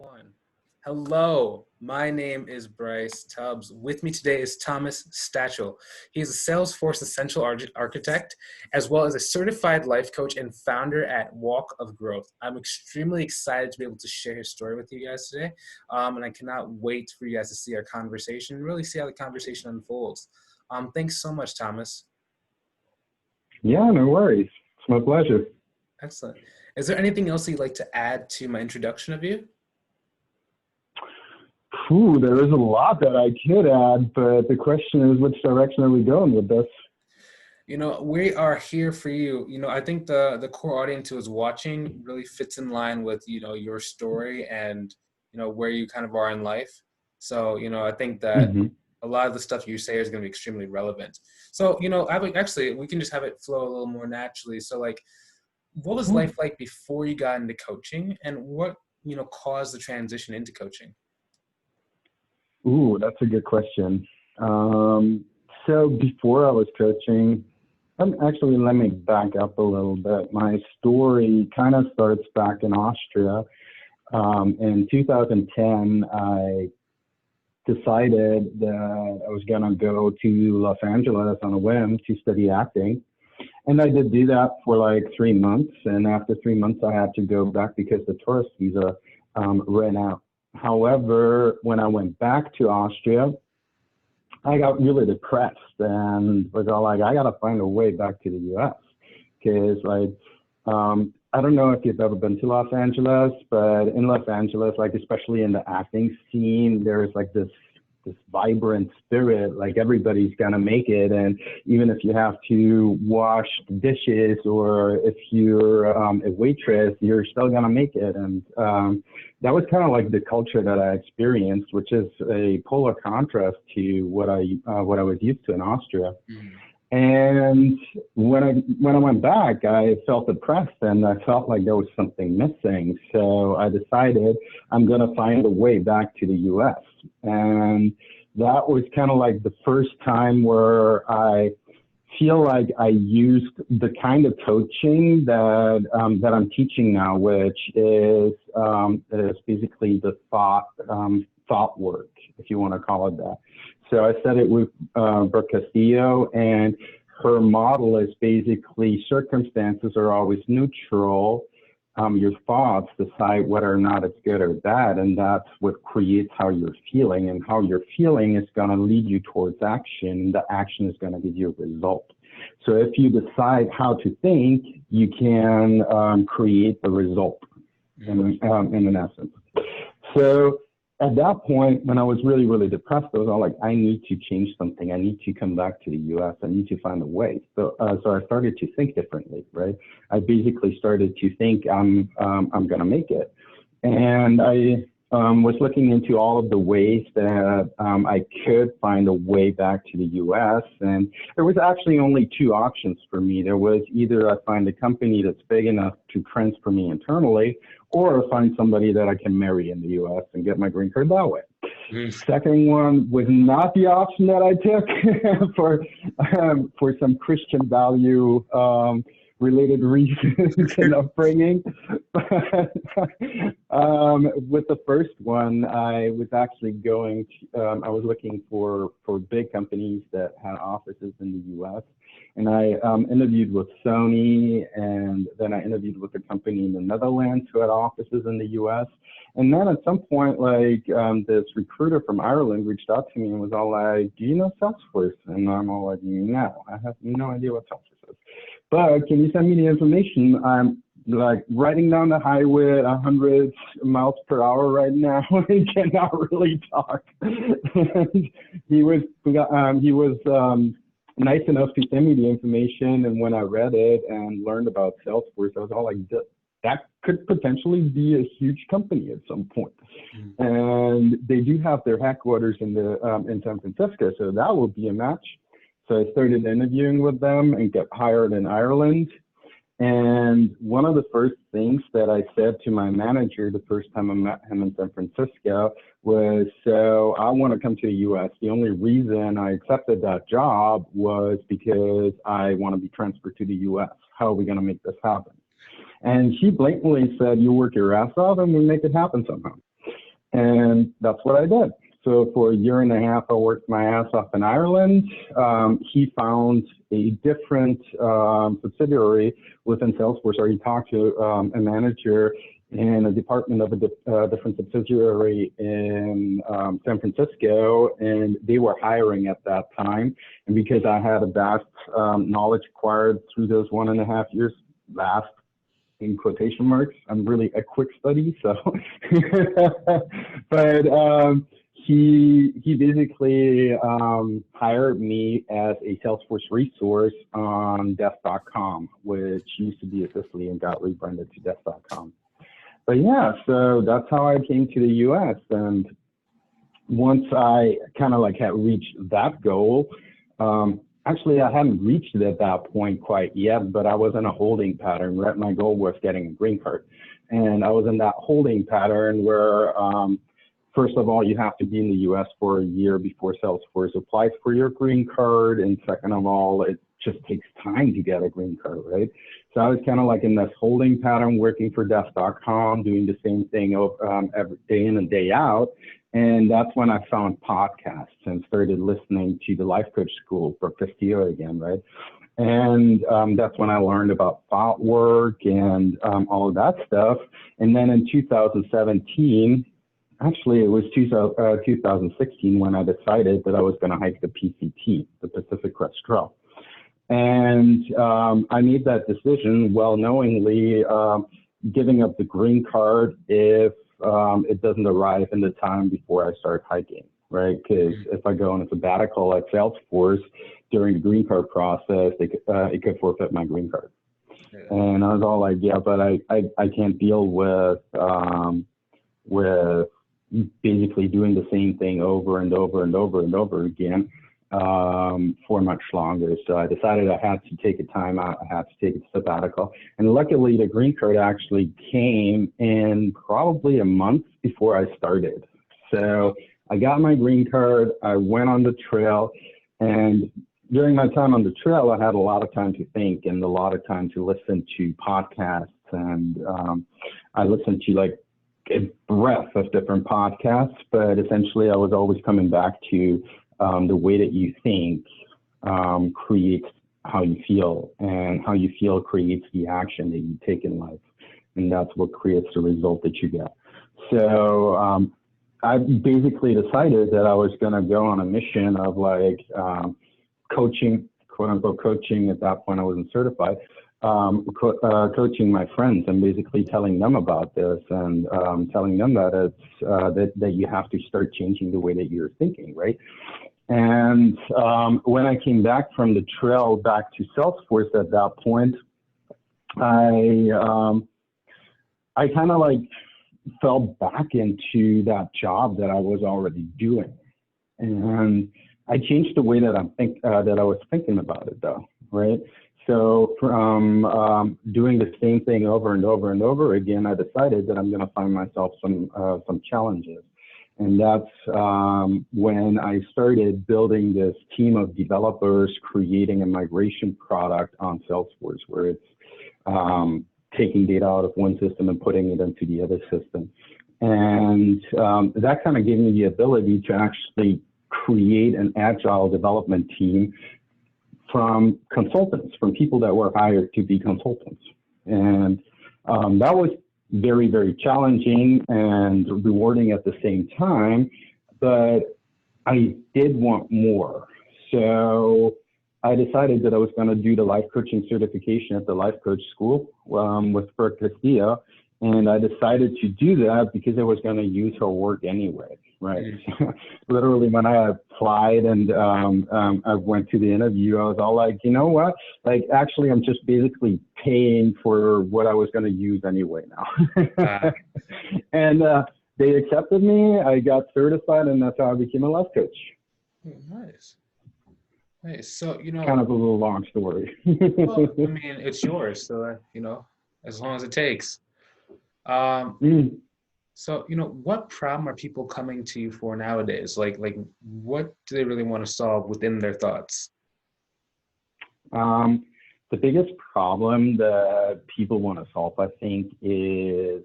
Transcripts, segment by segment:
One. Hello, my name is Bryce Tubbs. With me today is Thomas Stachl. He is a Salesforce Essential Architect, as well as a certified life coach and founder at Walk of Growth. I'm extremely excited to be able to share his story with you guys today, and I cannot wait for you guys to see our conversation and really see how the conversation unfolds. Thanks so much, Thomas. Yeah, no worries. It's my pleasure. Excellent. Is there anything else you'd like to add to my introduction of you? There is a lot that I could add, but the question is, which direction are we going with this? We are here for you. I think the core audience who is watching really fits in line with, your story and, where you kind of are in life. So, I think that a lot of the stuff you say is going to be extremely relevant. So, actually, we can just have it flow a little more naturally. So, what was life like before you got into coaching, and what, caused the transition into coaching? That's a good question. So before I was coaching, actually, let me back up a little bit. My story kind of starts back in Austria. In 2010, I decided that I was going to go to Los Angeles on a whim to study acting. And I did do that for like 3 months. And after 3 months, I had to go back because the tourist visa ran out. However, when I went back to Austria, I got really depressed and was all like, I got to find a way back to the US. Because I don't know if you've ever been to Los Angeles, but in Los Angeles, especially in the acting scene, there's this vibrant spirit, everybody's gonna make it. And even if you have to wash dishes or if you're a waitress, you're still gonna make it. And that was kind of the culture that I experienced, which is a polar contrast to what I was used to in Austria. And when I went back, I felt depressed and I felt like there was something missing. So I decided I'm going to find a way back to the US. And that was kind of the first time where I feel like I used the kind of coaching that I'm teaching now, which is basically the thought work, if you want to call it that. So I studied with Brooke Castillo, and her model is basically circumstances are always neutral. Your thoughts decide whether or not it's good or bad, and that's what creates how you're feeling. And how you're feeling is going to lead you towards action, and the action is going to give you a result. So if you decide how to think, you can create the result in an essence. So at that point, when I was really, really depressed, I was all like, I need to change something. I need to come back to the US. I need to find a way. So I started to think differently, right? I basically started to think I'm going to make it. And I was looking into all of the ways that I could find a way back to the US. And there was actually only 2 options for me. There was either I find a company that's big enough to transfer me internally, or find somebody that I can marry in the US and get my green card that way. Second one was not the option that I took for some Christian value related reasons and upbringing. With the first one, I was actually I was looking for big companies that had offices in the US. And I interviewed with Sony, and then I interviewed with a company in the Netherlands who had offices in the US. And then at some point, this recruiter from Ireland reached out to me and was all like, do you know Salesforce? And I'm all like, no, I have no idea what Salesforce is. But can you send me the information? I'm riding down the highway at 100 miles per hour right now and cannot really talk. And he was nice enough to send me the information, and when I read it and learned about Salesforce, I was all like, that could potentially be a huge company at some point. And they do have their headquarters in San Francisco, so that would be a match. So I started interviewing with them and got hired in Ireland. And one of the first things that I said to my manager the first time I met him in San Francisco was, so I want to come to the US. The only reason I accepted that job was because I want to be transferred to the US. How are we going to make this happen? And she blatantly said, you work your ass off and we make it happen somehow. And that's what I did. So for a year and a half, I worked my ass off in Ireland. He found a different subsidiary within Salesforce, or he talked to a manager in a department of a different subsidiary in San Francisco, and they were hiring at that time. And because I had a vast knowledge acquired through those 1.5 years, vast in quotation marks, I'm really a quick study, so. But he basically hired me as a Salesforce resource on Desk.com, which used to be Assistly and got rebranded to Desk.com. But yeah, so that's how I came to the US. And once I kind of like had reached that goal, actually I hadn't reached it at that point quite yet, but I was in a holding pattern, right? My goal was getting a green card. And I was in that holding pattern where, first of all, you have to be in the US for a year before Salesforce applies for your green card. And second of all, it just takes time to get a green card, right? So I was kind of like in this holding pattern, working for Desk.com, doing the same thing every day in and day out. And that's when I found podcasts and started listening to the Life Coach School for 5th year again, right? And that's when I learned about thought work and all of that stuff. And then in 2017, actually, it was 2016 when I decided that I was going to hike the PCT, the Pacific Crest Trail. And I made that decision well knowingly, giving up the green card if it doesn't arrive in the time before I start hiking, right? Because if I go on a sabbatical at Salesforce during the green card process, it could forfeit my green card. Yeah. And I was all like, yeah, but I can't deal with basically doing the same thing over and over and over and over again for much longer. So I decided I had to take a time out, I had to take a sabbatical. And luckily the green card actually came in probably a month before I started. So I got my green card, I went on the trail, and during my time on the trail, I had a lot of time to think and a lot of time to listen to podcasts. And I listened to like a breadth of different podcasts, but essentially I was always coming back to the way that you think creates how you feel, and how you feel creates the action that you take in life. And that's what creates the result that you get. So I basically decided that I was going to go on a mission of like coaching, quote unquote coaching. At that point, I wasn't certified. Coaching my friends and basically telling them about this and telling them that it's that you have to start changing the way that you're thinking, right? And when I came back from the trail back to Salesforce at that point, I kind of like fell back into that job that I was already doing, and I changed the way that that I was thinking about it, though, right? So from doing the same thing over and over and over again, I decided that I'm going to find myself some challenges. And that's when I started building this team of developers, creating a migration product on Salesforce, where it's taking data out of one system and putting it into the other system. And that kind of gave me the ability to actually create an agile development team from consultants, from people that were hired to be consultants. And that was very, very challenging and rewarding at the same time, but I did want more. So I decided that I was going to do the life coaching certification at the Life Coach School with Brooke Castillo. And I decided to do that because I was going to use her work anyway, right? Literally, when I applied and I went to the interview, I was all like, you know what? Like, actually, I'm just basically paying for what I was going to use anyway now. And they accepted me. I got certified, and that's how I became a life coach. Nice. Nice. So, you know, kind of a little long story. Well, I mean, it's yours. So, you know, as long as it takes. So, you know, what problem are people coming to you for nowadays? Like what do they really want to solve within their thoughts? The biggest problem that people want to solve, I think, is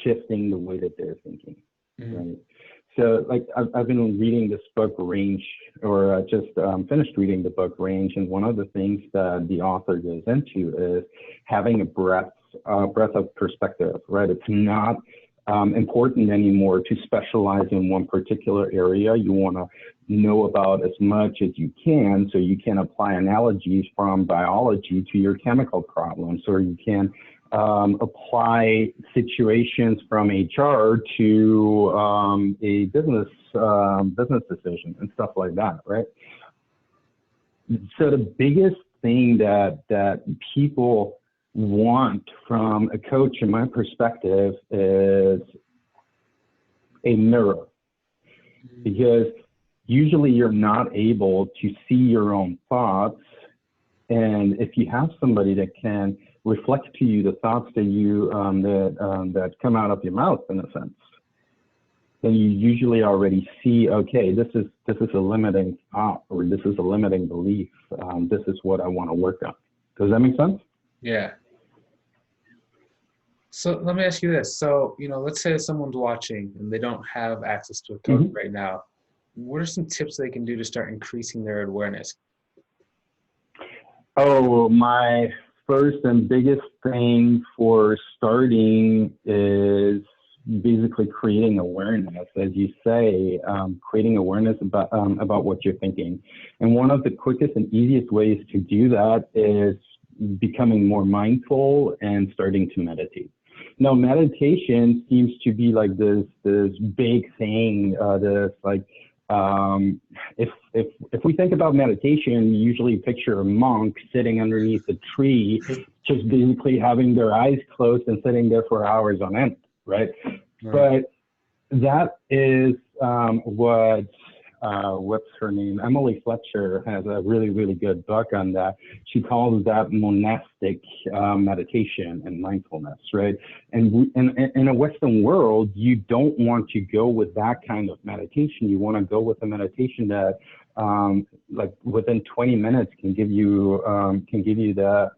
shifting the way that they're thinking. Right? So like I've been reading this book Range, or just finished reading the book Range, and one of the things that the author goes into is having a breadth of perspective, right? It's not important anymore to specialize in one particular area. You want to know about as much as you can, so you can apply analogies from biology to your chemical problems, or you can apply situations from HR to a business decision and stuff like that, right? So the biggest thing that people want from a coach, in my perspective, is a mirror, because usually you're not able to see your own thoughts, and if you have somebody that can reflect to you the thoughts that you that come out of your mouth, in a sense, then you usually already see, okay, this is a limiting thought, or this is a limiting belief. This is what I want to work on. Does that make sense? Yeah. So let me ask you this. So, let's say someone's watching and they don't have access to a coach right now. What are some tips they can do to start increasing their awareness? Oh, my first and biggest thing for starting is basically creating awareness, as you say, creating awareness about what you're thinking. And one of the quickest and easiest ways to do that is becoming more mindful and starting to meditate. Now, meditation seems to be like this big thing. If we think about meditation, we usually picture a monk sitting underneath a tree, just basically having their eyes closed and sitting there for hours on end, right? But that is what's her name? Emily Fletcher has a really, really good book on that. She calls that monastic meditation and mindfulness, right? And in a Western world, you don't want to go with that kind of meditation. You want to go with a meditation that, like within 20 minutes, can give you that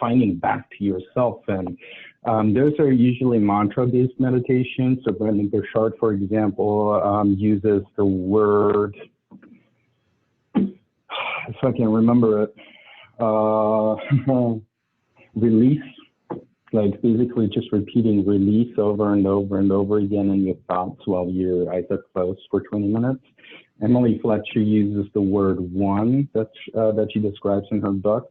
finding back to yourself. And those are usually mantra-based meditations. So Brendon Burchard, for example, uses the word, if I can remember it, release, like basically just repeating release over and over and over again in your thoughts while your eyes are closed for 20 minutes. Emily Fletcher uses the word one that she describes in her book.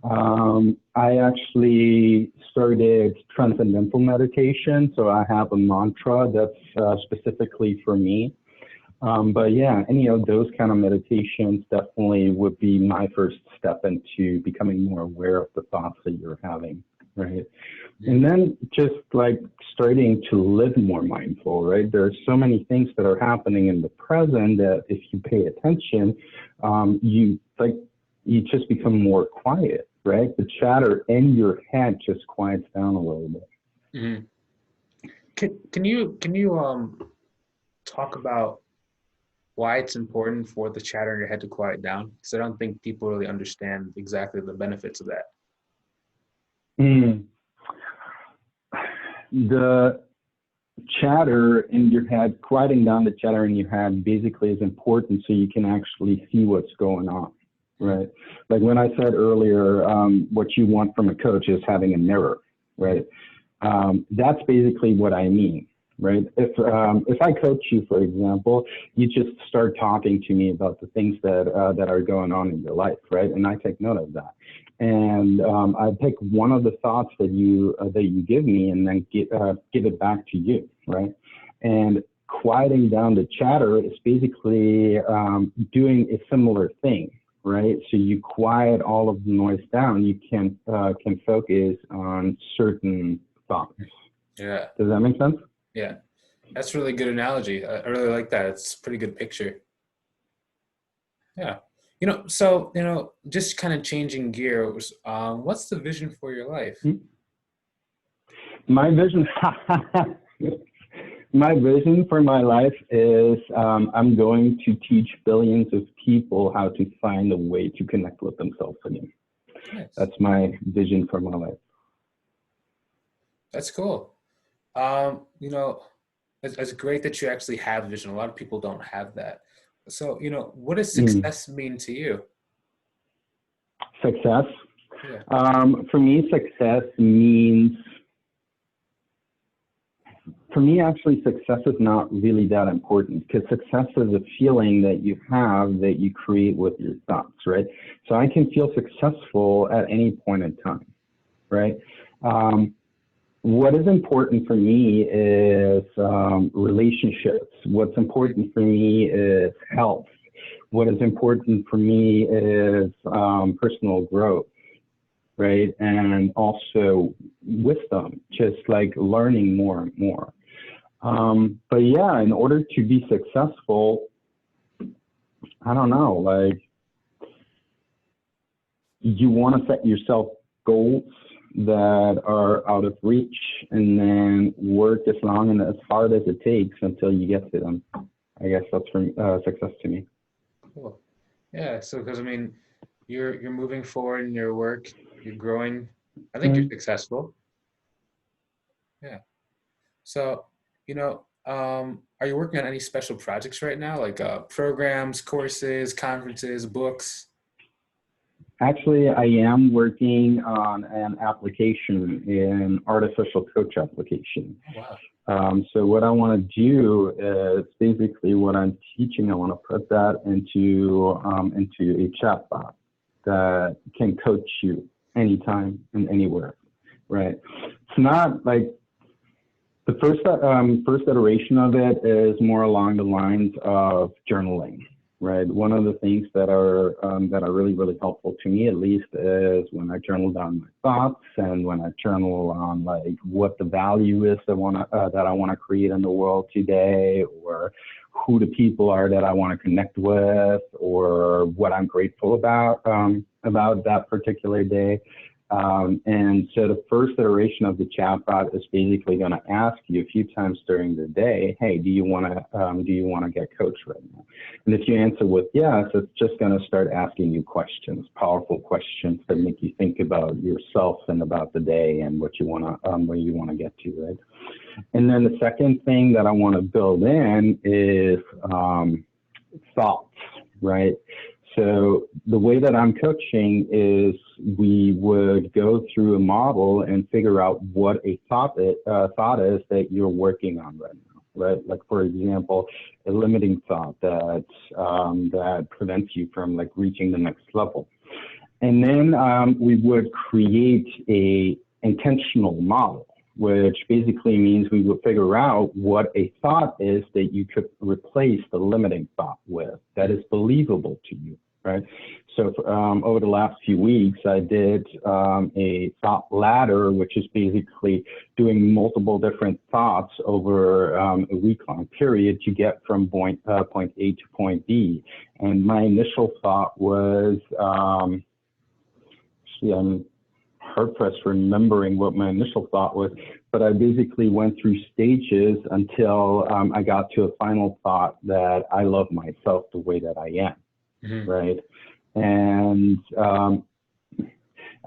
I actually started transcendental meditation, so I have a mantra that's specifically for me. But yeah, any of those kind of meditations definitely would be my first step into becoming more aware of the thoughts that you're having, right? And then just like starting to live more mindful, right? There are so many things that are happening in the present that if you pay attention, you just become more quiet, right? The chatter in your head just quiets down a little bit. Mm-hmm. Can you talk about why it's important for the chatter in your head to quiet down? Because I don't think people really understand exactly the benefits of that. The chatter in your head, quieting down the chatter in your head basically is important so you can actually see what's going on, right? Like when I said earlier, what you want from a coach is having a mirror, right? That's basically what I mean, right? If I coach you, for example, you just start talking to me about the things that are going on in your life, right? And I take note of that. And I pick one of the thoughts that you give me and then give it back to you, right? And quieting down the chatter is basically doing a similar thing, right? So you quiet all of the noise down. You can focus on certain thoughts. Yeah. Does that make sense? Yeah, that's a really good analogy. I really like that. It's a pretty good picture. Yeah. Just kind of changing gears, what's the vision for your life? My vision, my vision for my life is I'm going to teach billions of people how to find a way to connect with themselves again. Nice. That's my vision for my life. That's cool. it's great that you actually have vision. A lot of people don't have that. So, what does Mm. success mean to you? Success. Yeah. For me, success means, for me, actually, success is not really that important because success is a feeling that you have that you create with your thoughts, right? So I can feel successful at any point in time, right? What is important for me is relationships. What's important for me is health. What is important for me is personal growth, right? And also wisdom, just like learning more and more. But yeah, in order to be successful, I don't know, like you want to set yourself goals that are out of reach and then work as long and as hard as it takes until you get to them. I guess that's for success to me. Cool. Yeah. So, because I mean, you're moving forward in your work, you're growing. I think you're Mm. successful. Yeah. So, are you working on any special projects right now, like programs, courses, conferences, books? Actually, I am working on an application, an artificial coach application. Oh, wow. So what I want to do is basically what I'm teaching. I want to put that into a chatbot that can coach you anytime and anywhere, right? It's not like the first iteration of it is more along the lines of journaling, right? One of the things that are really really helpful to me, at least, is when I journal down my thoughts and when I journal on like what the value is that I want to create in the world today, or who the people are that I want to connect with, or what I'm grateful about that particular day. And so the first iteration of the chatbot is basically going to ask you a few times during the day, hey, do you want to get coached right now? And if you answer with yes, it's just going to start asking you questions, powerful questions that make you think about yourself and about the day and what you want to where you want to get to, right? And then the second thing that I want to build in is thoughts, right? So the way that I'm coaching is we would go through a model and figure out what a thought is that you're working on right now, right? Like, for example, a limiting thought that prevents you from like reaching the next level. And then we would create a intentional model, which basically means we would figure out what a thought is that you could replace the limiting thought with that is believable to you, right? So over the last few weeks, I did a thought ladder, which is basically doing multiple different thoughts over a week-long period to get from point A to point B. And my initial thought was, I'm hard-pressed remembering what my initial thought was, but I basically went through stages until I got to a final thought that I love myself the way that I am, Mm-hmm. right? And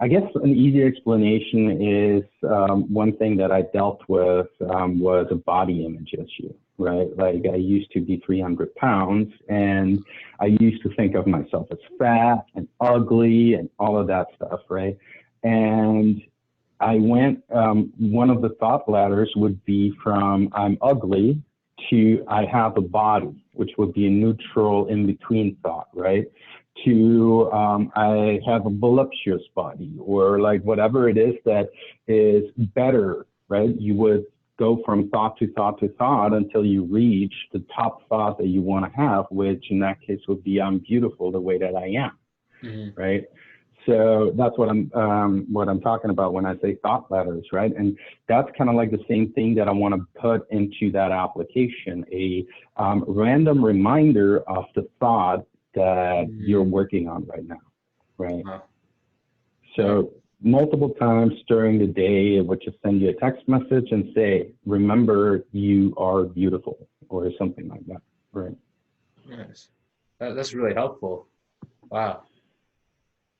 I guess an easy explanation is one thing that I dealt with was a body image issue, right? Like I used to be 300 pounds and I used to think of myself as fat and ugly and all of that stuff, right? And I went, one of the thought ladders would be from I'm ugly to I have a body, which would be a neutral in between thought, right? To I have a voluptuous body, or like whatever it is that is better, right? You would go from thought to thought to thought until you reach the top thought that you want to have, which in that case would be I'm beautiful the way that I am, Mm-hmm. right? So that's what I'm talking about when I say thought ladders, right? And that's kind of like the same thing that I want to put into that application, a random reminder of the thought that you're working on right now, right? Wow. So multiple times during the day, it would just send you a text message and say, remember you are beautiful, or something like that, right? Nice. That's really helpful. Wow.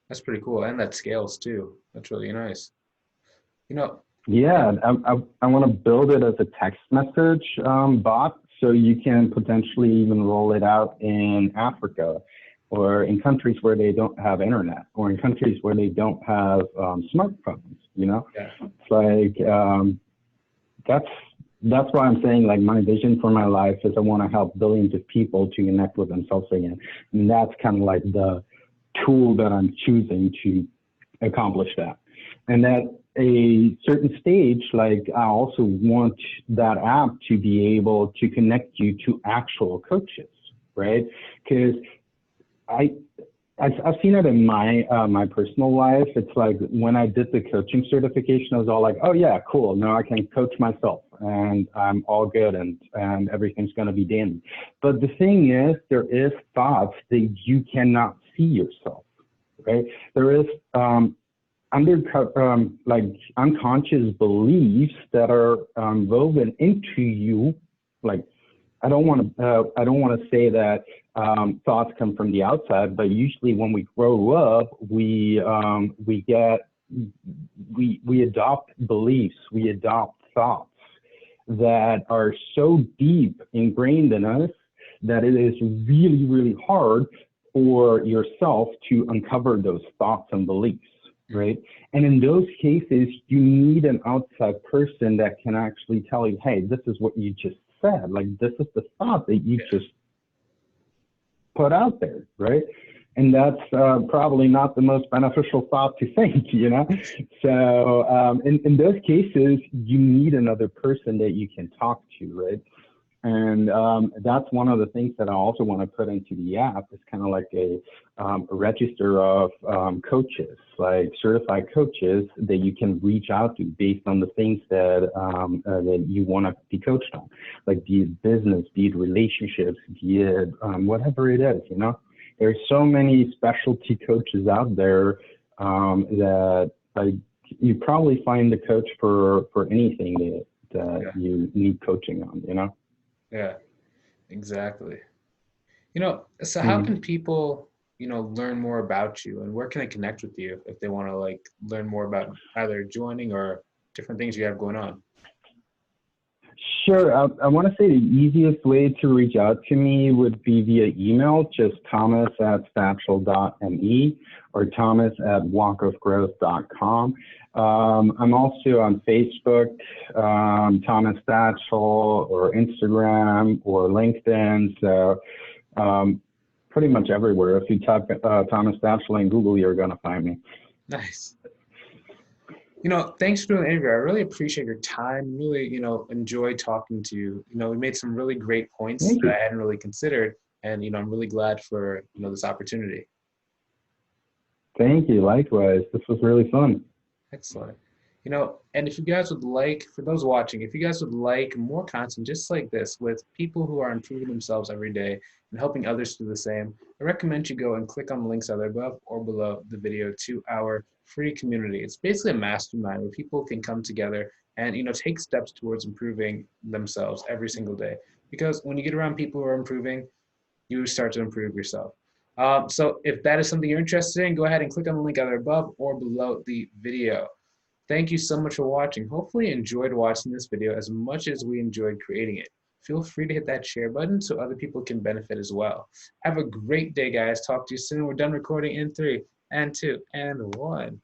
That's pretty cool. And that scales too. That's really nice. You know, Yeah, I want to build it as a text message bot, so you can potentially even roll it out in Africa, or in countries where they don't have internet, or in countries where they don't have smartphones. You know, Yeah. it's like that's that's why I'm saying, like, my vision for my life is I want to help billions of people to connect with themselves again, and that's kind of like the tool that I'm choosing to accomplish that. And at a certain stage, like, I also want that app to be able to connect you to actual coaches, right? Because I I've seen it in my personal life. It's like when I did the coaching certification, I was all like, oh yeah, cool. Now I can coach myself and I'm all good, and everything's going to be dandy. But the thing is, there is thoughts that you cannot see yourself, right? There is like unconscious beliefs that are woven into you. Like, I don't want to say that thoughts come from the outside, but usually when we grow up, we adopt beliefs, we adopt thoughts that are so deep ingrained in us that it is really, really hard for yourself to uncover those thoughts and beliefs, right? And in those cases, you need an outside person that can actually tell you, hey, this is what you just said. Like, this is the thought that you just put out there, right? And that's probably not the most beneficial thought to think, you know? So in those cases, you need another person that you can talk to, right? And that's one of the things that I also want to put into the app. Is kind of like a register of coaches, like certified coaches that you can reach out to based on the things that that you want to be coached on, like be it business, be it relationships, be it whatever it is. You know, there's so many specialty coaches out there that, like, you probably find the coach for anything that you need coaching on. You know. Yeah, exactly. You know, so how Mhm. can people, learn more about you, and where can they connect with you if they want to like learn more about either joining or different things you have going on? Sure. I want to say the easiest way to reach out to me would be via email, just thomas@stachl.me or thomas@walkofgrowth.com. I'm also on Facebook, Thomas Stachl, or Instagram or LinkedIn. So pretty much everywhere. If you type Thomas Stachl in Google, you're going to find me. Nice. Thanks for doing the interview. I really appreciate your time. Really, enjoyed talking to you. We made some really great points Thank that you. I hadn't really considered, and I'm really glad for this opportunity. Thank you. Likewise. This was really fun. Excellent. And if you guys would like, for those watching, if you guys would like more content just like this with people who are improving themselves every day and helping others do the same, I recommend you go and click on the links either above or below the video to our free community. It's basically a mastermind where people can come together and, take steps towards improving themselves every single day. Because when you get around people who are improving, you start to improve yourself. So if that is something you're interested in, go ahead and click on the link either above or below the video. Thank you so much for watching. Hopefully you enjoyed watching this video as much as we enjoyed creating it. Feel free to hit that share button so other people can benefit as well. Have a great day, guys. Talk to you soon. We're done recording in 3 and 2 and 1.